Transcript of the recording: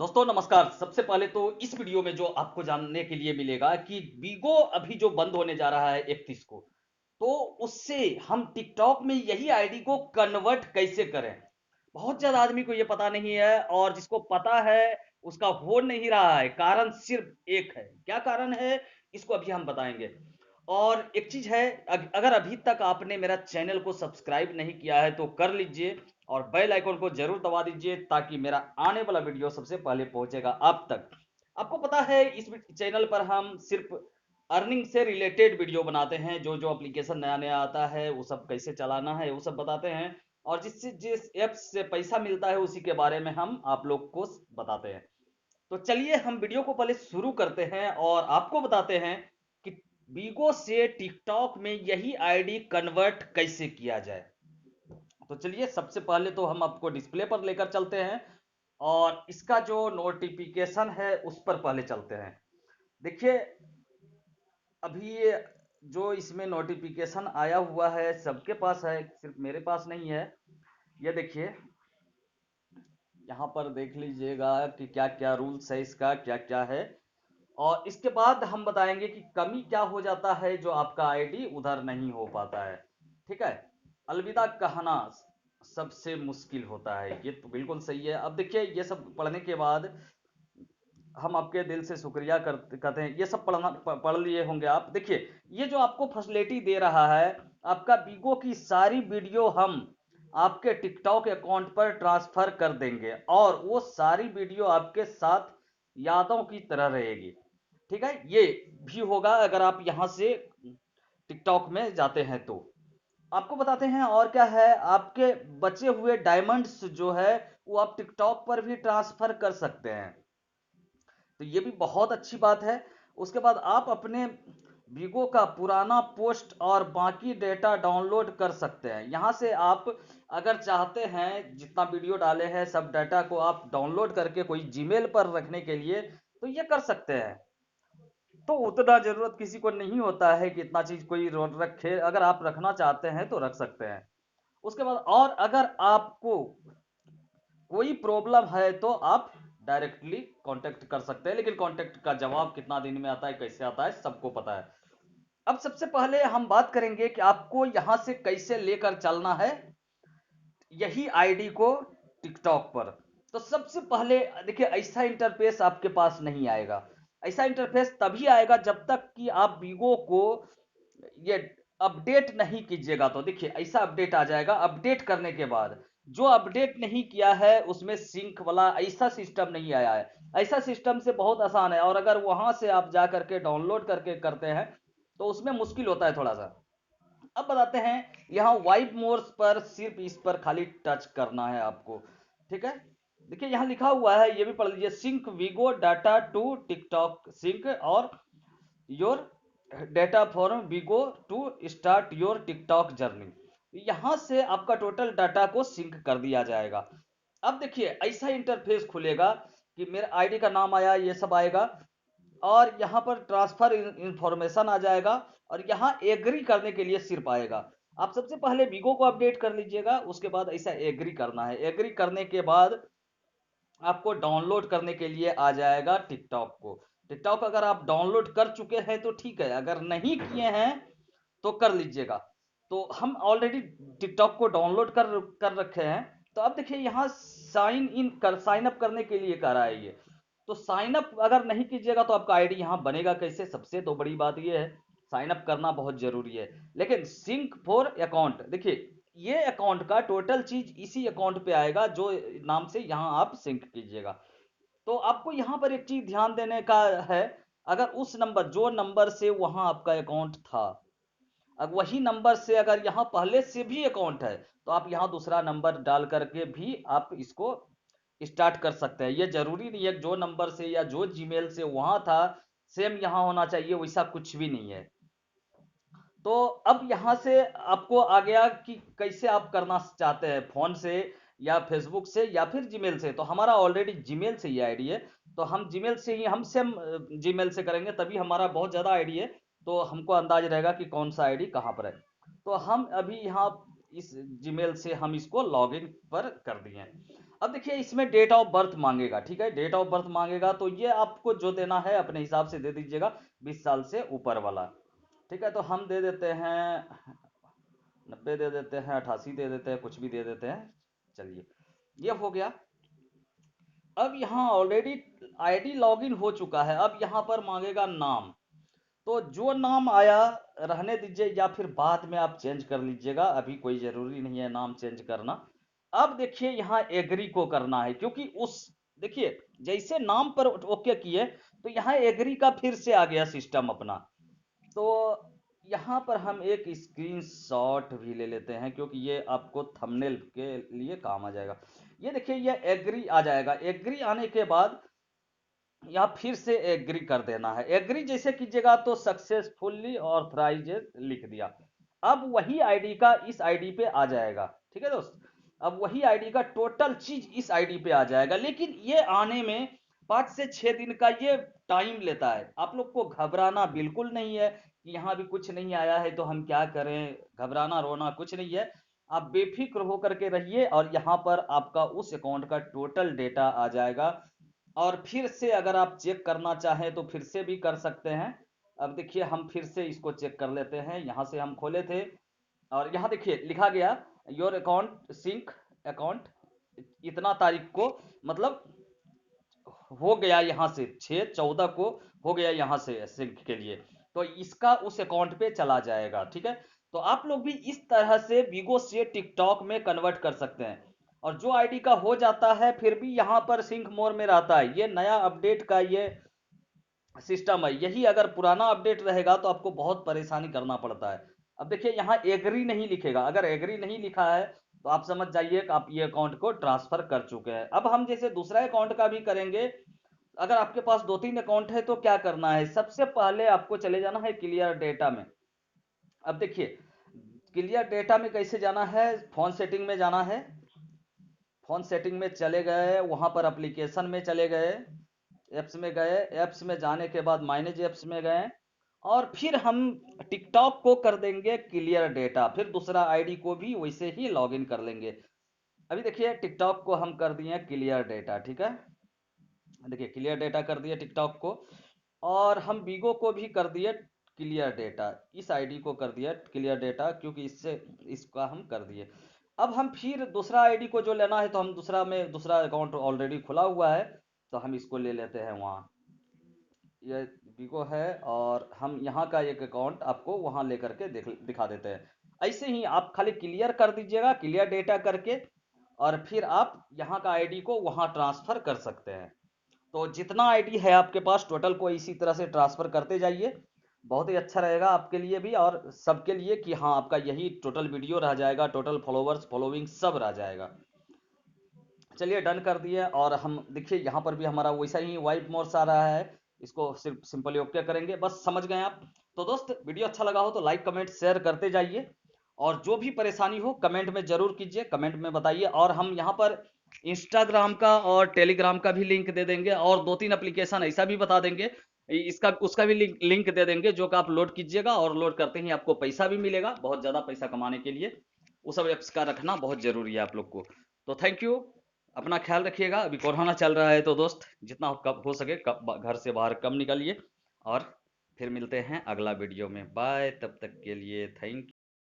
दोस्तों नमस्कार। सबसे पहले तो इस वीडियो में जो आपको जानने के लिए मिलेगा कि बीगो अभी जो बंद होने जा रहा है 31 को, तो उससे हम टिकटॉक में यही आईडी को कन्वर्ट कैसे करें। बहुत ज्यादा आदमी को ये पता नहीं है, और जिसको पता है उसका हो नहीं रहा है। कारण सिर्फ एक है। क्या कारण है इसको अभी हम बताएंगे। और एक चीज है, अगर अभी तक आपने मेरा चैनल को सब्सक्राइब नहीं किया है तो कर लीजिए, और बेल आइकन को जरूर दबा दीजिए ताकि मेरा आने वाला वीडियो सबसे पहले पहुंचेगा आप तक। आपको पता है इस चैनल पर हम सिर्फ अर्निंग से रिलेटेड वीडियो बनाते हैं। जो जो एप्लीकेशन नया नया आता है वो सब कैसे चलाना है वो सब बताते हैं, और जिस ऐप से पैसा मिलता है उसी के बारे में हम आप लोग को बताते हैं। तो चलिए हम वीडियो को पहले शुरू करते हैं और आपको बताते हैं कि बीगो से टिकटॉक में यही आईडी कन्वर्ट कैसे किया जाए। तो चलिए सबसे पहले तो हम आपको डिस्प्ले पर लेकर चलते हैं, और इसका जो नोटिफिकेशन है उस पर पहले चलते हैं। देखिए, अभी ये जो इसमें नोटिफिकेशन आया हुआ है सबके पास है, सिर्फ मेरे पास नहीं है। ये देखिए, यहाँ पर देख लीजिएगा कि क्या क्या रूल्स है, इसका क्या क्या है। और इसके बाद हम बताएंगे कि कमी क्या हो जाता है जो आपका आईडी उधर नहीं हो पाता है। ठीक है। अलविदा कहना सबसे मुश्किल होता है, ये तो बिल्कुल सही है। अब देखिए, ये सब पढ़ने के बाद हम आपके दिल से शुक्रिया करते हैं। ये सब पढ़ लिए होंगे आप। देखिए, ये जो आपको फैसिलिटी दे रहा है, आपका बीगो की सारी वीडियो हम आपके टिकटॉक अकाउंट पर ट्रांसफर कर देंगे, और वो सारी वीडियो आपके साथ यादों की तरह रहेगी। ठीक है, ये भी होगा अगर आप यहां से टिकटॉक में जाते हैं तो। आपको बताते हैं और क्या है, आपके बचे हुए डायमंड्स जो है वो आप टिकटॉक पर भी ट्रांसफर कर सकते हैं। तो ये भी बहुत अच्छी बात है। उसके बाद आप अपने वीगो का पुराना पोस्ट और बाकी डेटा डाउनलोड कर सकते हैं। यहाँ से आप अगर चाहते हैं जितना वीडियो डाले हैं सब डाटा को आप डाउनलोड करके कोई जीमेल पर रखने के लिए, तो ये कर सकते हैं। तो उतना जरूरत किसी को नहीं होता है कि इतना चीज कोई रखे। अगर आप रखना चाहते हैं तो रख सकते हैं। उसके बाद और अगर आपको कोई प्रॉब्लम है तो आप डायरेक्टली कांटेक्ट कर सकते हैं, लेकिन कांटेक्ट का जवाब कितना दिन में आता है कैसे आता है सबको पता है। अब सबसे पहले हम बात करेंगे कि आपको यहां से कैसे लेकर चलना है यही आईडी को टिकटॉक पर। तो सबसे पहले देखिए, ऐसा इंटरफेस आपके पास नहीं आएगा। ऐसा इंटरफेस तभी आएगा जब तक कि आप बीगो को ये अपडेट नहीं कीजिएगा। तो देखिए, ऐसा अपडेट आ जाएगा। अपडेट करने के बाद जो अपडेट नहीं किया है उसमें सिंक वाला ऐसा सिस्टम नहीं आया है। ऐसा सिस्टम से बहुत आसान है, और अगर वहां से आप जा करके डाउनलोड करके करते हैं तो उसमें मुश्किल होता है थोड़ा सा। अब बताते हैं, यहाँ वाइप मोड्स पर सिर्फ इस पर खाली टच करना है आपको। ठीक है। देखिए, यहाँ लिखा हुआ है, ये भी पढ़ लीजिए, sync Vigo data to TikTok sync और your data for Vigo to start your TikTok journey. यहाँ से आपका टोटल डाटा को सिंक कर दिया जाएगा। अब देखिए, ऐसा इंटरफेस खुलेगा कि मेरा आईडी का नाम आया, ये सब आएगा, और यहाँ पर ट्रांसफर इंफॉर्मेशन आ जाएगा, और यहाँ एग्री करने के लिए सिर्फ आएगा। आप सबसे पहले वीगो को अपडेट कर लीजिएगा, उसके बाद ऐसा एग्री करना है। एग्री करने के बाद आपको डाउनलोड करने के लिए आ जाएगा टिकटॉक को। टिकटॉक अगर आप डाउनलोड कर चुके हैं तो ठीक है, अगर नहीं किए हैं तो कर लीजिएगा। तो हम ऑलरेडी टिकटॉक को डाउनलोड कर कर रखे हैं। तो अब देखिए, यहाँ साइन अप करने के लिए कह रहा है ये। तो साइन अप अगर नहीं कीजिएगा तो आपका आईडी यहाँ बनेगा कैसे। सबसे तो बड़ी बात ये है, साइन अप करना बहुत जरूरी है। लेकिन सिंक फॉर अकाउंट, देखिए ये अकाउंट का टोटल चीज इसी अकाउंट पे आएगा जो नाम से यहाँ आप सिंक कीजिएगा। तो आपको यहाँ पर एक चीज ध्यान देने का है, अगर उस नंबर जो नंबर से वहां आपका अकाउंट था, अब वही नंबर से अगर यहाँ पहले से भी अकाउंट है तो आप यहाँ दूसरा नंबर डाल करके भी आप इसको स्टार्ट कर सकते हैं। ये जरूरी नहीं है जो नंबर से या जो जीमेल से वहां था सेम यहाँ होना चाहिए, वैसा कुछ भी नहीं है। तो अब यहाँ से आपको आ गया कि कैसे आप करना चाहते हैं, फोन से या फेसबुक से या फिर जीमेल से। तो हमारा ऑलरेडी जीमेल से ही आईडी है, तो हम जीमेल से ही हम सेम जीमेल से करेंगे, तभी हमारा बहुत ज़्यादा आईडी है, तो हमको अंदाज रहेगा कि कौन सा आईडी कहाँ पर है। तो हम अभी यहाँ इस जीमेल से हम इसको लॉगिन पर कर दिए। अब देखिए इसमें डेट ऑफ बर्थ मांगेगा, ठीक है, डेट ऑफ बर्थ मांगेगा, तो ये आपको जो देना है अपने हिसाब से दे दीजिएगा, 20 साल से ऊपर वाला। ठीक है, तो हम दे देते हैं 90, दे देते हैं 88, दे देते हैं, कुछ भी दे देते हैं। चलिए, ये हो गया। अब यहाँ ऑलरेडी आईडी लॉगिन हो चुका है, अब यहाँ पर मांगेगा नाम। तो जो नाम आया रहने दीजिए, या फिर बाद में आप चेंज कर लीजिएगा, अभी कोई जरूरी नहीं है नाम चेंज करना। अब देखिए यहाँ एग्री को करना है, क्योंकि उस, देखिए जैसे नाम पर ओके किए तो यहाँ एग्री का फिर से आ गया सिस्टम अपना। तो यहाँ पर हम एक स्क्रीनशॉट भी ले लेते हैं, क्योंकि ये आपको थंबनेल के लिए काम आ जाएगा। ये देखिए ये एग्री आ जाएगा, एग्री आने के बाद यहाँ फिर से एग्री कर देना है। एग्री जैसे कीजिएगा तो सक्सेसफुली ऑथराइज लिख दिया। अब वही आईडी का इस आईडी पे आ जाएगा, ठीक है दोस्त। अब वही आईडी का टोटल चीज इस आईडी पे आ जाएगा, लेकिन ये आने में 5 से 6 दिन का ये टाइम लेता है। आप लोग को घबराना बिल्कुल नहीं है कि यहाँ भी कुछ नहीं आया है तो हम क्या करें, घबराना रोना कुछ नहीं है। आप बेफिक्र होकर के रहिए, और यहाँ पर आपका उस अकाउंट का टोटल डेटा आ जाएगा। और फिर से अगर आप चेक करना चाहें तो फिर से भी कर सकते हैं। अब देखिए हम फिर से इसको चेक कर लेते हैं, यहाँ से हम खोले थे, और यहाँ देखिए लिखा गया योर अकाउंट सिंक अकाउंट इतना तारीख को, मतलब हो गया यहाँ से 6/14 को हो गया यहाँ से सिंक के लिए, तो इसका उस अकाउंट पे चला जाएगा। ठीक है, तो आप लोग भी इस तरह से बिगो से टिकटॉक में कन्वर्ट कर सकते हैं। और जो आईडी का हो जाता है फिर भी यहाँ पर सिंक मोर में रहता है, ये नया अपडेट का ये सिस्टम है। यही अगर पुराना अपडेट रहेगा तो आपको बहुत परेशानी करना पड़ता है। अब देखिए यहाँ एग्री नहीं लिखेगा, अगर एग्री नहीं लिखा है तो आप समझ जाइए कि आप ये अकाउंट को ट्रांसफर कर चुके हैं। अब हम जैसे दूसरा अकाउंट का भी करेंगे। अगर आपके पास 2-3 अकाउंट है तो क्या करना है, सबसे पहले आपको चले जाना है क्लियर डेटा में। अब देखिए क्लियर डेटा में कैसे जाना है, फोन सेटिंग में जाना है। फोन सेटिंग में चले गए, वहां पर एप्लीकेशन में चले गए, एप्स में गए, एप्स में जाने के बाद मैनेज एप्स में गए, और फिर हम टिकटॉक को कर देंगे क्लियर डेटा, फिर दूसरा आईडी को भी वैसे ही लॉगिन कर लेंगे। अभी देखिए टिकटॉक को हम कर दिए क्लियर डेटा, ठीक है, देखिए क्लियर डेटा कर दिए टिकटॉक को। और हम बीगो को भी कर दिए क्लियर डेटा, इस आईडी को कर दिया क्लियर डेटा, क्योंकि इससे इसका हम कर दिए। अब हम फिर दूसरा आईडी को जो लेना है, तो हम दूसरा में दूसरा अकाउंट ऑलरेडी खुला हुआ है, तो हम इसको ले लेते हैं वहाँ। ये बीगो है, और हम यहाँ का एक अकाउंट आपको वहाँ लेकर के दिखा देते हैं। ऐसे ही आप खाली क्लियर कर दीजिएगा क्लियर डेटा करके, और फिर आप यहाँ का आईडी को वहाँ ट्रांसफर कर सकते हैं। तो जितना आईडी है आपके पास टोटल को इसी तरह से ट्रांसफर करते जाइए, बहुत ही अच्छा रहेगा आपके लिए भी और सबके लिए, कि हाँ आपका यही टोटल वीडियो रह जाएगा, टोटल फॉलोवर्स फॉलोइंग सब रह जाएगा। चलिए डन कर दिए, और हम देखिए यहाँ पर भी हमारा वैसा ही वाइट मोड्स आ रहा है, इसको सिर्फ सिंपली ओके करेंगे, बस समझ गए आप। तो दोस्त वीडियो अच्छा लगा हो तो लाइक कमेंट शेयर करते जाइए, और जो भी परेशानी हो कमेंट में जरूर कीजिए, कमेंट में बताइए। और हम यहाँ पर इंस्टाग्राम का और टेलीग्राम का भी लिंक दे देंगे, और 2-3 एप्लीकेशन ऐसा भी बता देंगे, इसका उसका भी लिंक दे देंगे, जो कि आप लोड कीजिएगा, और लोड करते ही आपको पैसा भी मिलेगा, बहुत ज़्यादा पैसा कमाने के लिए वो सब एप्स का रखना बहुत ज़रूरी है आप लोग को। तो थैंक यू, अपना ख्याल रखिएगा, अभी कोरोना चल रहा है तो दोस्त जितना कब हो सके कब घर से बाहर कम निकलिए, और फिर मिलते हैं अगला वीडियो में, बाय, तब तक के लिए थैंक